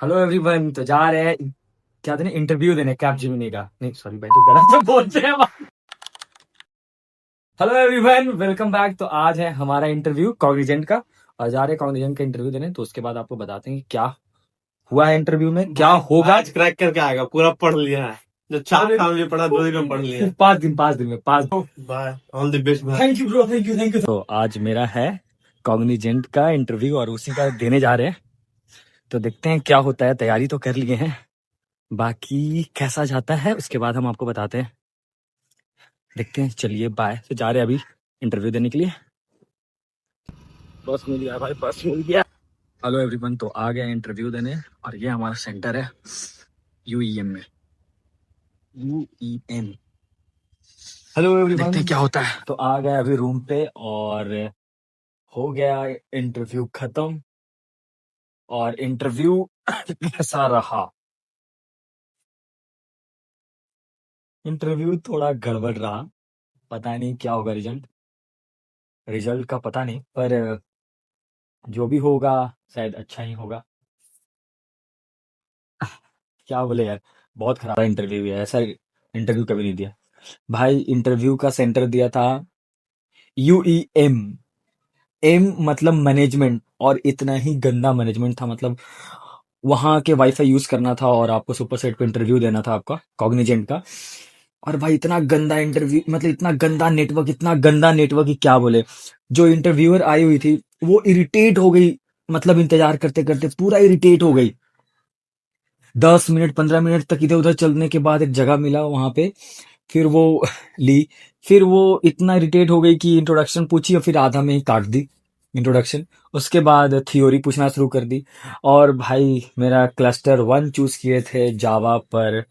Hello everyone. तो जा रहे हैं क्या देने इंटरव्यू देने कैपजेमिनी का। नहीं सॉरी भाई, तो गलत बोलते हैं। Hello everyone, welcome back. तो आज है हमारा इंटरव्यू कॉग्निजेंट का, और जा रहे हैं कॉग्निजेंट का इंटरव्यू देने। तो उसके बाद आपको बताते हैं कि क्या हुआ है इंटरव्यू में, क्या होगा। आज क्रैक करके आएगा, पूरा पढ़ लिया है। जो 4 काम लिए पढ़ा 2 दिन में पढ़ लिया। 5 दिन में 5। बाय, ऑल द बेस्ट भाई। Thank you bro, thank you thank you. तो आज मेरा है कॉग्निजेंट का इंटरव्यू और उसी का देने जा रहे हैं। तो देखते हैं क्या होता है। तैयारी तो कर लिए हैं, बाकी कैसा जाता है उसके बाद हम आपको बताते हैं। देखते हैं, चलिए बाय। तो जा रहे हैं अभी इंटरव्यू देने के लिए। बस मिल गया भाई, बस मिल गया। हेलो एवरीवन, तो आ गए इंटरव्यू देने और ये हमारा सेंटर है यूईएम में। यूईएम। हेलो एवरीवन, देखते हैं क्या होता है। तो आ गए अभी रूम पे और हो गया इंटरव्यू खत्म। और इंटरव्यू कैसा रहा? इंटरव्यू थोड़ा गड़बड़ रहा। पता नहीं क्या होगा रिजल्ट। रिजल्ट का पता नहीं, पर जो भी होगा शायद अच्छा ही होगा। क्या बोले यार, बहुत खराब इंटरव्यू है। ऐसा इंटरव्यू कभी नहीं दिया भाई। इंटरव्यू का सेंटर दिया था यूईएम। एम मतलब मैनेजमेंट, और इतना ही गंदा मैनेजमेंट था। मतलब वहां के वाईफाई यूज करना था और आपको सुपर सेट पे इंटरव्यू देना था आपका कॉग्निजेंट का। और भाई इतना गंदा इंटरव्यू, मतलब इतना गंदा नेटवर्क, इतना गंदा नेटवर्क कि क्या बोले। जो इंटरव्यूअर आई हुई थी वो इरिटेट हो गई। मतलब इंतजार करते करते पूरा इरिटेट हो गई। 10 मिनट 15 मिनट तक इधर उधर चलने के बाद एक जगह मिला वहां पे। फिर वो ली। फिर वो इतना इरिटेट हो गई कि इंट्रोडक्शन पूछी और फिर आधा में ही काट दी इंट्रोडक्शन। उसके बाद थ्योरी पूछना शुरू कर दी। और भाई मेरा क्लस्टर 1 चूज किए थे जावा पर,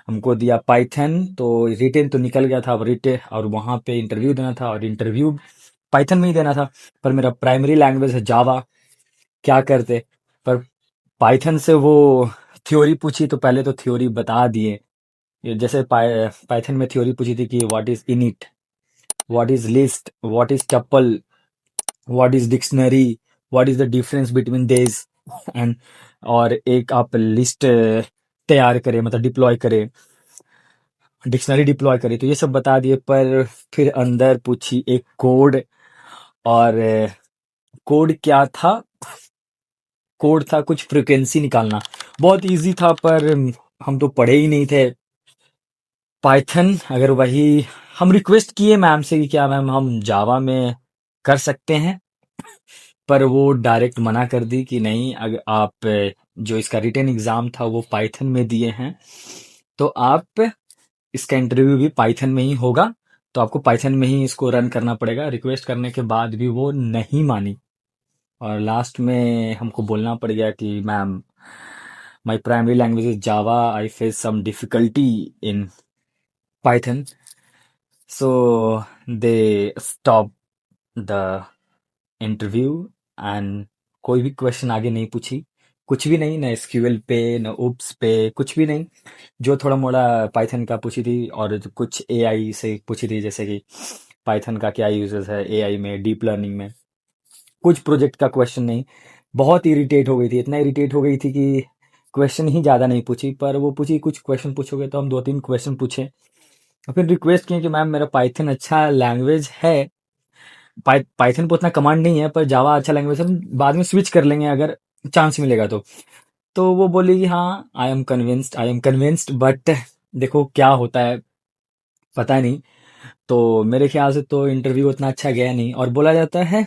हमको दिया पाइथन। तो रिटेन तो निकल गया था, अब रिटेन और वहां पे इंटरव्यू देना था और इंटरव्यू पाइथन में ही देना था। पर मेरा प्राइमरी लैंग्वेज है जावा, क्या करते। पर पाइथन से वो थ्योरी पूछी तो पहले तो थ्योरी बता दिए। ये जैसे पाइथन में थ्योरी पूछी थी कि what is init, what is list, what is tuple, what is dictionary, what is the difference between this and. और एक आप लिस्ट तैयार करें, मतलब डिप्लॉय करें, डिक्शनरी डिप्लॉय करें। तो ये सब बता दिए। पर फिर अंदर पूछी एक कोड। और कोड क्या था? कोड था कुछ फ्रीक्वेंसी निकालना। बहुत इजी था, पर हम तो पढ़े ही नहीं थे पाइथन। अगर वही हम रिक्वेस्ट किए मैम से कि क्या मैम हम जावा में कर सकते हैं, पर वो डायरेक्ट मना कर दी कि नहीं, अगर आप जो इसका रिटन एग्जाम था वो पाइथन में दिए हैं तो आप इसका इंटरव्यू भी पाइथन में ही होगा। तो आपको पाइथन में ही इसको रन करना पड़ेगा। रिक्वेस्ट करने के बाद भी वो नहीं मानी और लास्ट में हमको बोलना पड़ गया कि ma'am my primary language is Java, I face some difficulty in Python. So they stop the interview and कोई भी क्वेश्चन आगे नहीं पूछी। कुछ भी नहीं, ना एसक्यूएल पे, ना उप्स पे, कुछ भी नहीं। जो थोड़ा मोड़ा पाइथन का पूछी थी और जो कुछ एआई से पूछी थी, जैसे कि पाइथन का क्या यूजेस है एआई में, डीप लर्निंग में। कुछ प्रोजेक्ट का क्वेश्चन नहीं। बहुत इरिटेट हो गई थी, इतना इरिटेट हो गई थी कि क्वेश्चन ही ज़्यादा नहीं पूछी। पर वो पूछी कुछ क्वेश्चन पूछोगे, तो हम 2-3 क्वेश्चन पूछे और फिर रिक्वेस्ट किए कि मैम मेरा पाइथन अच्छा लैंग्वेज है। पाइथन पे उतना कमांड नहीं है, पर जावा अच्छा लैंग्वेज, हम बाद में स्विच कर लेंगे अगर चांस मिलेगा तो वो बोली कि हाँ आई एम कन्विंस्ड, बट देखो क्या होता है पता नहीं। तो मेरे ख्याल से तो इंटरव्यू उतना अच्छा गया नहीं। और बोला जाता है,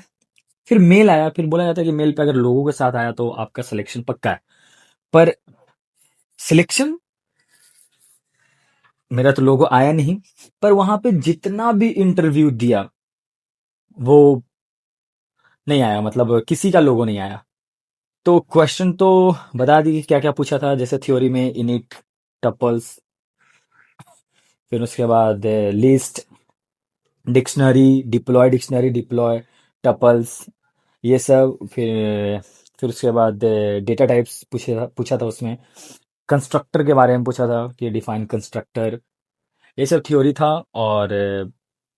फिर मेल आया, फिर बोला जाता है कि मेल पे अगर लोगों के साथ आया तो आपका सिलेक्शन पक्का है। पर सिलेक्शन मेरा तो लोगो आया नहीं। पर वहां पे जितना भी इंटरव्यू दिया वो नहीं आया, मतलब किसी का लोगो नहीं आया। तो क्वेश्चन तो बता दी क्या क्या पूछा था। जैसे थ्योरी में इनिट, टपल्स, फिर उसके बाद लिस्ट, डिक्शनरी डिप्लॉय, टपल्स, ये सब। फिर उसके बाद डेटा टाइप्स पूछा था उसमें। कंस्ट्रक्टर के बारे में पूछा था कि डिफाइन कंस्ट्रक्टर। ये सब थ्योरी था। और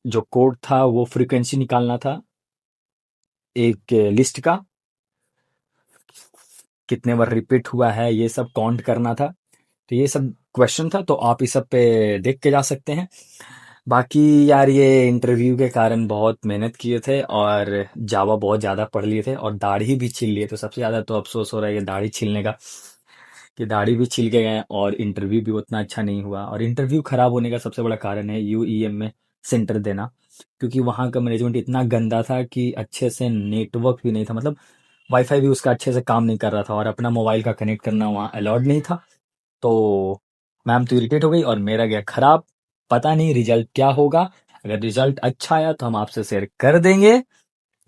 जो कोड था वो फ्रीक्वेंसी निकालना था एक लिस्ट का, कितने बार रिपीट हुआ है, ये सब काउंट करना था। तो ये सब क्वेश्चन था, तो आप इस सब पे देख के जा सकते हैं। बाकी यार ये इंटरव्यू के कारण बहुत मेहनत किए थे और जावा बहुत ज़्यादा पढ़ लिए थे और दाढ़ी भी छील लिए। तो सबसे ज़्यादा तो अफसोस हो रहा है ये दाढ़ी छीलने का, कि दाढ़ी भी छील के गए और इंटरव्यू भी उतना अच्छा नहीं हुआ। और इंटरव्यू खराब होने का सबसे बड़ा कारण है यूईएम में सेंटर देना, क्योंकि वहाँ का मैनेजमेंट इतना गंदा था कि अच्छे से नेटवर्क भी नहीं था, मतलब वाईफाई भी उसका अच्छे से काम नहीं कर रहा था और अपना मोबाइल का कनेक्ट करना वहाँ अलाउड नहीं था। तो मैम तो इरिटेट हो गई और मेरा गया खराब। पता नहीं रिजल्ट क्या होगा, अगर रिजल्ट अच्छा आया तो हम आपसे शेयर कर देंगे।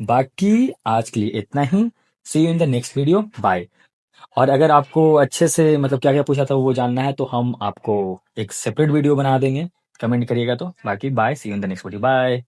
बाकी आज के लिए इतना ही। See you in the next video, bye. और अगर आपको अच्छे से मतलब क्या क्या पूछा था वो जानना है तो हम आपको एक सेपरेट वीडियो बना देंगे, कमेंट करिएगा तो। बाकी bye, see you in the next video, bye.